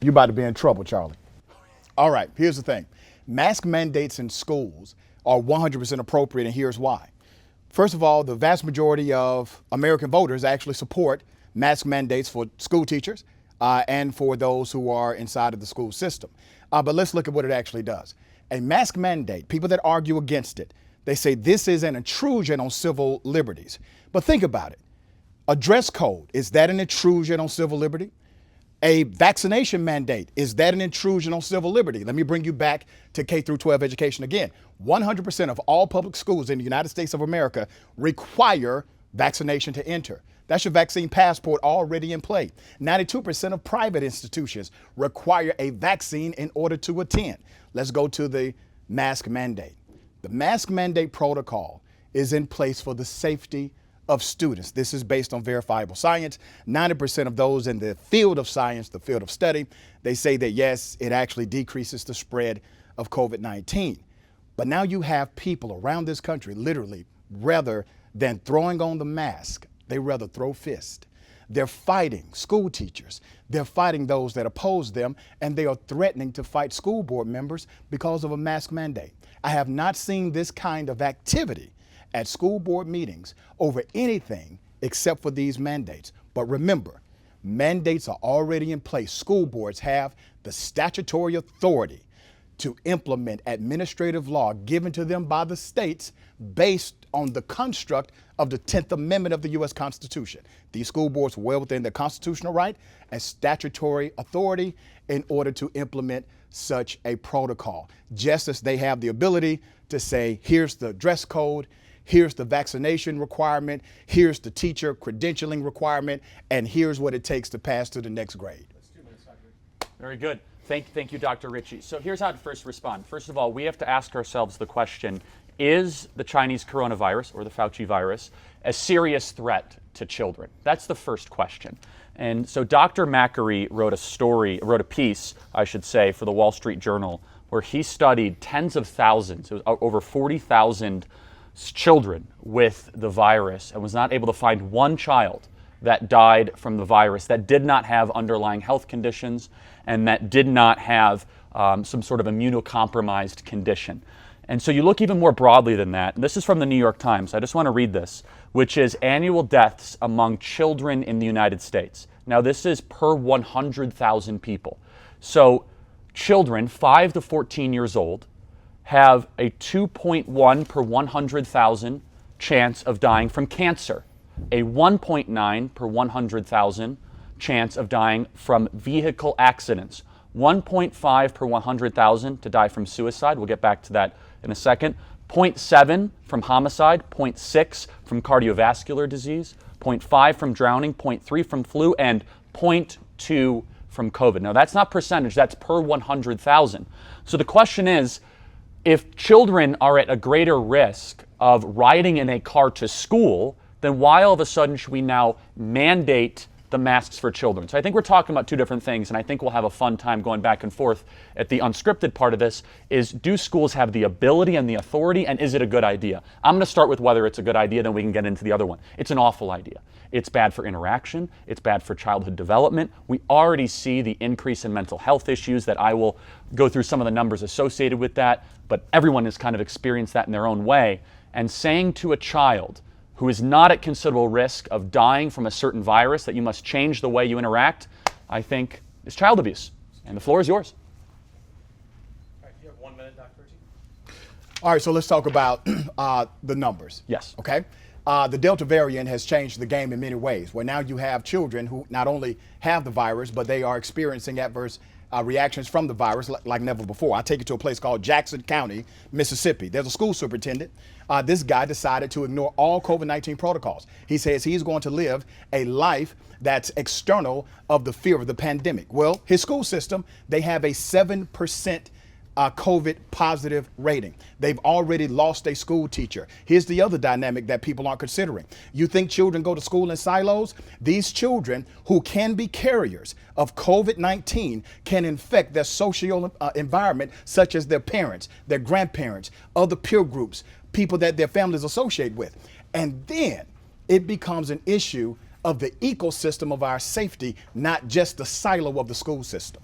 You about to be in trouble, Charlie. All right, here's the thing. Mask mandates in schools are 100% appropriate, and here's why. First of all, the vast majority of American voters actually support mask mandates for school teachers and for those who are inside of the school system. But let's look at what it actually does. A mask mandate, people that argue against it, they say this is an intrusion on civil liberties. But think about it. A dress code, is that an intrusion on civil liberty? A vaccination mandate, is that an intrusion on civil liberty? Let me bring you back to K through 12 education again. 100% of all public schools in the United States of America require vaccination to enter. That's your vaccine passport already in play. 92% of private institutions require a vaccine in order to attend. Let's go to the mask mandate. The mask mandate protocol is in place for the safety of students. This is based on verifiable science. 90% of those in the field of science, the field of study, they say that yes, it actually decreases the spread of COVID-19. But now you have people around this country, literally, rather than throwing on the mask, they rather throw fists. They're fighting school teachers. They're fighting those that oppose them, and they are threatening to fight school board members because of a mask mandate. I have not seen this kind of activity at school board meetings over anything except for these mandates. But remember, mandates are already in place. School boards have the statutory authority to implement administrative law given to them by the states based on the construct of the 10th Amendment of the U.S. Constitution. These school boards are well within their constitutional right and statutory authority in order to implement such a protocol. Just as they have the ability to say, here's the dress code, here's the vaccination requirement, here's the teacher credentialing requirement, and here's what it takes to pass to the next grade. Very good. Thank you, Dr. Richey. So here's how to first respond. First of all, we have to ask ourselves the question, is the Chinese coronavirus or the Fauci virus a serious threat to children? That's the first question. And so Dr. Macri wrote a piece, I should say, for the Wall Street Journal, where he studied tens of thousands, it was over 40,000 children with the virus, and was not able to find one child that died from the virus that did not have underlying health conditions and that did not have some sort of immunocompromised condition. And so you look even more broadly than that. And this is from the New York Times. I just want to read this, which is annual deaths among children in the United States. Now, this is per 100,000 people. So children 5 to 14 years old have a 2.1 per 100,000 chance of dying from cancer, a 1.9 per 100,000 chance of dying from vehicle accidents, 1.5 per 100,000 to die from suicide. We'll get back to that in a second. 0.7 from homicide, 0.6 from cardiovascular disease, 0.5 from drowning, 0.3 from flu, and 0.2 from COVID. Now, that's not percentage, that's per 100,000. So the question is, if children are at a greater risk of riding in a car to school, then why all of a sudden should we now mandate the masks for children? So I think we're talking about two different things, and I think we'll have a fun time going back and forth. At the unscripted part of this is, do schools have the ability and the authority, and is it a good idea? I'm going to start with whether it's a good idea, then we can get into the other one. It's an awful idea. It's bad for interaction. It's bad for childhood development. We already see the increase in mental health issues that I will go through some of the numbers associated with that, but everyone has kind of experienced that in their own way. And saying to a child who is not at considerable risk of dying from a certain virus that you must change the way you interact, I think is child abuse. And the floor is yours. All right, you have 1 minute, Dr. Richey. All right, so let's talk about the numbers. Yes. Okay. The Delta variant has changed the game in many ways, where now you have children who not only have the virus, but they are experiencing adverse reactions from the virus like never before. I'll take you to a place called Jackson County, Mississippi. There's a school superintendent. This guy decided to ignore all COVID-19 protocols. He says he's going to live a life that's external of the fear of the pandemic. Well, his school system, they have a 7% COVID positive rating. They've already lost a school teacher. Here's the other dynamic that people aren't considering. You think children go to school in silos? These children who can be carriers of COVID-19 can infect their social environment, such as their parents, their grandparents, other peer groups, people that their families associate with. And then it becomes an issue of the ecosystem of our safety, not just the silo of the school system.